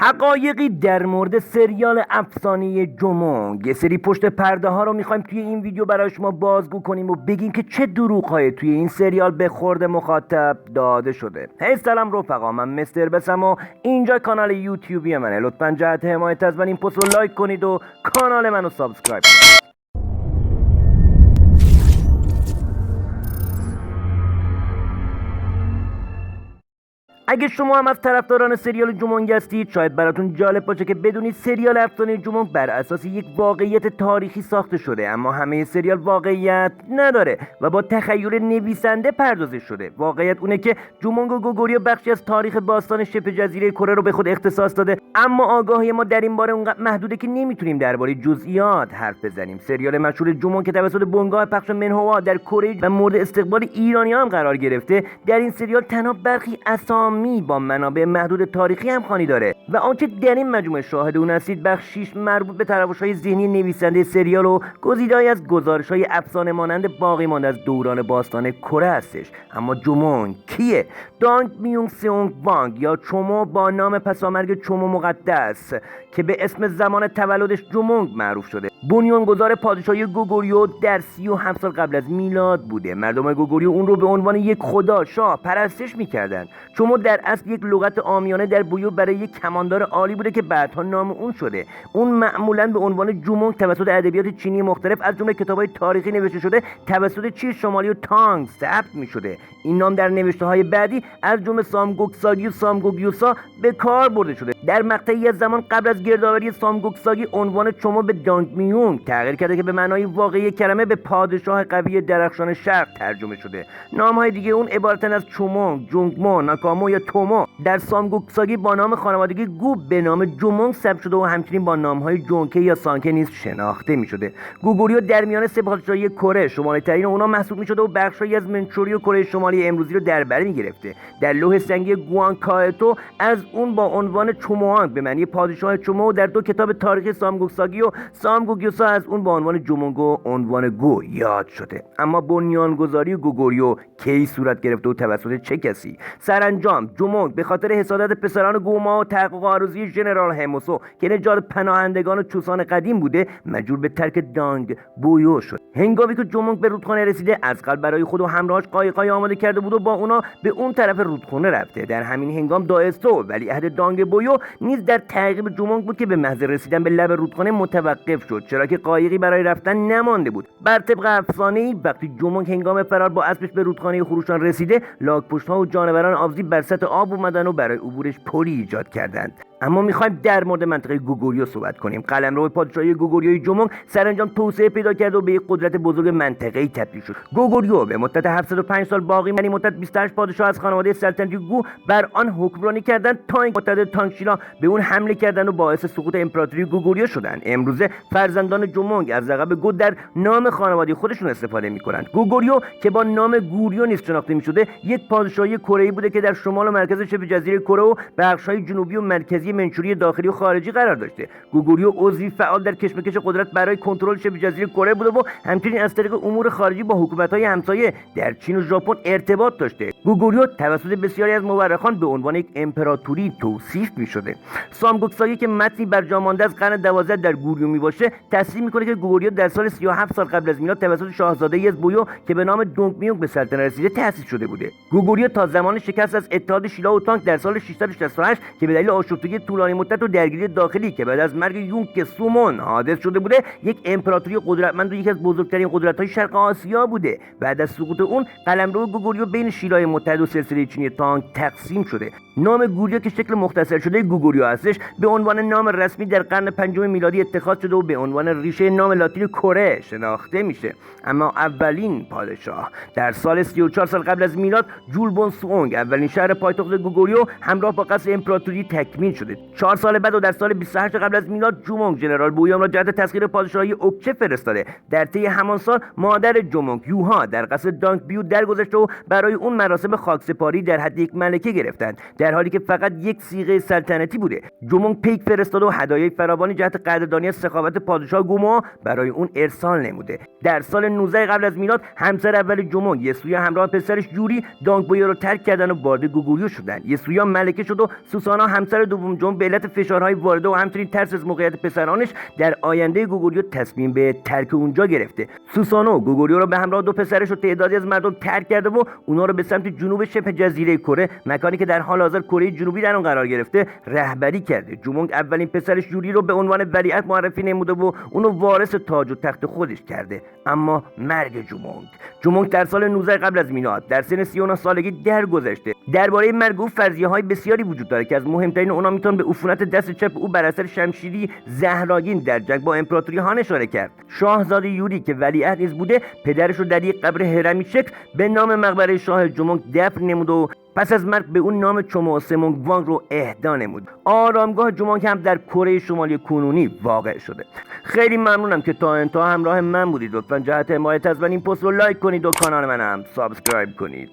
حقایقی در مورد سریال افسانه جومونگ. یه سری پشت پرده ها رو میخوایم توی این ویدیو برای شما بازگو کنیم و بگیم که چه دروغ‌هایی توی این سریال به خورد مخاطب داده شده. هی سلام رفقا، من مستر بسم و اینجا کانال یوتیوبی منه. لطفا جهت حمایت از من این پست رو لایک کنید و کانال منو سابسکرایب کنید. اگه شما هم از طرفداران سریال جومونگ هستید، شاید براتون جالب باشه که بدونید سریال افسانه جومونگ بر اساس یک واقعیت تاریخی ساخته شده، اما همه سریال واقعیت نداره و با تخیل نویسنده پردازش شده. واقعیت اونه که جومونگ و گوگوریو بخشی از تاریخ باستان شبه جزیره کره رو به خود اختصاص داده، اما آگاهی ما در این باره اونقدر محدوده که نمیتونیم درباره جزئیات حرف بزنیم. سریال مشهور جومونگ که توسط بنگاه پخش منهوا در کره و مورد استقبال ایرانی‌ها هم قرار گرفته، در این سریال تنها برخی اسامی با منابع محدود تاریخی همخوانی داره و آنچه در این مجموعه شاهد اون هستید بخشیش مربوط به تراوش‌های ذهنی نویسنده سریال و گزیده‌ای از گزارش‌های افسانه مانند باقی مانده از دوران باستان کره هستش. اما جومونگ کیه؟ دانگ میونگ سئونگ وانگ یا چومو با نام پسامرگ چومو مقدس که به اسم زمان تولدش جومونگ معروف شده، بنیانگذار پادشاهی گوگوریو در 37 سال قبل از میلاد بوده. مردم گوگوریو اون رو به عنوان یک خدا شاه پرستش می‌کردند. چومو در اصل یک لغت عامیانه در بویو برای یک کماندار عالی بوده که بعدها نام اون شده. اون معمولاً به عنوان جومونگ توسط ادبیات چینی مختلف از جمله کتاب‌های تاریخی نوشته شده توسط چین شمالی و تانگ ثبت می‌شده. این نام در نوشته‌های بعدی از جمله سامگوکساگی و سامگوگیوسا به کار برده شده. در مقطعی از زمان قبل از گردآوری سامگوکساگی عنوان چومو به دانگ میونگ تغییر کرده که به معنای واقعی کلمه به پادشاه قوی درخشان شرق ترجمه شده. نام‌های دیگه اون عبارتن از چومونگ، جونگمو، ناکامو یا تومو. در سامگوکساگی با نام خانوادگی گو به نام جومونگ ثبت شده و همچنین با نام‌های جونکه یا سانکه نیز شناخته می‌شده. گوگوریو در میان سه پادشاهی کره شمالی‌ترین اونها محسوب می‌شده و بخشی از منچوری و کره شمالی امروزی رو در بر می‌گرفته. در لوح سنگی گوانکائتو از اون با عنوان چوموانگ به معنی پادشاه چومو، در دو کتاب تاریخی سامگوکساگی و سامگوگیوسا از اون با عنوان جومونگ و عنوان گو یاد شده. اما بنیانگذاری گوگوریو کی صورت گرفته و توسط چه کسی؟ سرانجام جومونگ به خاطر حسادت پسران گوما و تحقق آرزوی ژنرال هموسو که نژاد پناهندگان و چوسان قدیم بوده مجبور به ترک دانگ بویو شد. هنگامی که جومونگ به رودخانه رسیده از قبل برای خود و همراهاش قایقای آماده کرده بود و با اونا به اون طرف رودخانه رفته. در همین هنگام دائستو ولیعهد دانگ بویو نیز در تعقیب جومونگ بود که به محض رسیدن به لب رودخانه متوقف شد، چرا که قایقی برای رفتن نمانده بود. بر طبق افسانه‌ای وقتی جومونگ هنگام فرار با اسبش به رودخانه خروشان رسیده، لاک‌پشت‌ها و جانوران آبزی بر سطح آب اومدن و برای عبورش پلی ایجاد کردند. اما میخوایم در مورد منطقه گوگوریو صحبت کنیم. قلمرو پادشاهی گوگوریوی جومونگ سرانجام توسعه پیدا کرد و به یک قدرت بزرگ منطقه‌ای تبدیل شد. گوگوریو به مدت 705 سال باقی یعنی مدت 28 پادشاه از خانواده سلطنتی گو بر آن حکمرانی کردند تا اینکه مدت تانگشینا به اون حمله کردند و باعث سقوط امپراتوری گوگوریو شدند. امروزه فرزندان جومونگ از لقب گو در نام خانوادگی خودشون استفاده میکنند. گوگوریو که با نام گوریو نیز شناخته میشده، یک پادشاهی کره‌ای بوده که در شمال و مرکز شبه جزیره کره و بخش‌های جنوبی و مرکزی منچوری داخلی و خارجی قرار داشته. گوگوریو عضوی فعال در کشمکش قدرت برای کنترل شبه جزیره کره بوده و همچنین از طریق امور خارجی با حکومت‌های همسایه در چین و ژاپن ارتباط داشته. گوگوریو توسط بسیاری از مورخان به عنوان یک امپراتوری توصیف می‌شده. سامگوکساگی که متنی بر جا مانده از قرن 12 در گوریو میباشه تصریح می‌کنه که گوگوریو در سال 37 سال قبل از میلاد توسط شاهزاده‌ای از بویو که به نام دونگ میونگ به سلطنت رسیده تأسیس شده بوده. گوگوریو تا زمان شکست از اتحاد شیلا و تانگ در سال 668 که به دلیل آشفتگی طولانی مدت و درگیری داخلی که بعد از مرگ یونگ سومون حادث شده بوده، یک امپراتوری قدرتمند و یکی از بزرگترین قدرت‌های شرق آسیا بوده. بعد از سقوط اون قلمرو گوگوریو بین شیلای متحد و سلسله چینی تانگ تقسیم شده. نام گوریو که شکل مختصر شده گوگوریو هستش به عنوان نام رسمی در قرن پنجم میلادی اتخاذ شده و به عنوان ریشه نام لاتین کره شناخته میشه. اما اولین پادشاه در سال 34 سال قبل از میلاد جولبون سئونگ اولین شهر پایتخت گوگوریو همراه با قصر امپراتوری تکمیل شده. 4 سال بعد و در سال 28 قبل از میلاد جومونگ ژنرال بویام را جهت تسخیر پادشاهی اوکچه فرستاده. در طی همان سال مادر جومونگ یوها در قصر دانگ بیو درگذشته و برای اون مراسم خاکسپاری در حد یک ملکه گرفتند، در حالی که فقط یک صیغه سلطنتی بوده. جومونگ پیک فرستاده و هدایای فراوانی جهت قدردانی از سخاوت پادشاه گوما برای اون ارسال نموده. در سال 19 قبل از میلاد همسر اول جومونگ یسویا همراه پسرش یوری دانگ بویو رو ترک کردن و وارد گوگوریو شدند. یسویا ملکه شد و سوسانا همسر دوم جونگ به علت فشارهای وارده و همچنین ترس از موقعیت پسرانش در آینده گوگوریو تصمیم به ترک اونجا گرفته. سوسانو گوگوریو رو به همراه 2 پسرش و تعدادی از مردم ترک کرده و اونا رو به سمت جنوب شبه جزیره کره، مکانی که در حال حاضر کره جنوبی در اون قرار گرفته، رهبری کرده. جومونگ اولین پسرش یوری رو به عنوان ولیعهد معرفی نموده و اونو وارث تاج و تخت خودش کرده. اما مرگ جومونگ در سال 19 قبل از میلاد در سن 39 سالگی درگذشته. درباره مرگ او فرضیه‌های بسیاری وجود داره که از مهمترین اونها میتونن به عفونت دست چپ او بر اثر شمشیری زهرآگین در جنگ با امپراتوری هان اشاره کرد. شاهزاده یوری که ولیعهد نیز بوده، پدرش رو در یک قبر هرمی شکل به نام مقبره شاه جومونگ دفن نمود و پس از مرگ به اون نام چومو سمونگ وانگ رو اهدا نمود. آرامگاه جومونگ هم در کره شمالی کنونی واقع شده. خیلی ممنونم که تا انتها همراه من بودید. لطفاً جهت حمایت از من این پست رو لایک کنید و کانال منم سابسکرایب کنید.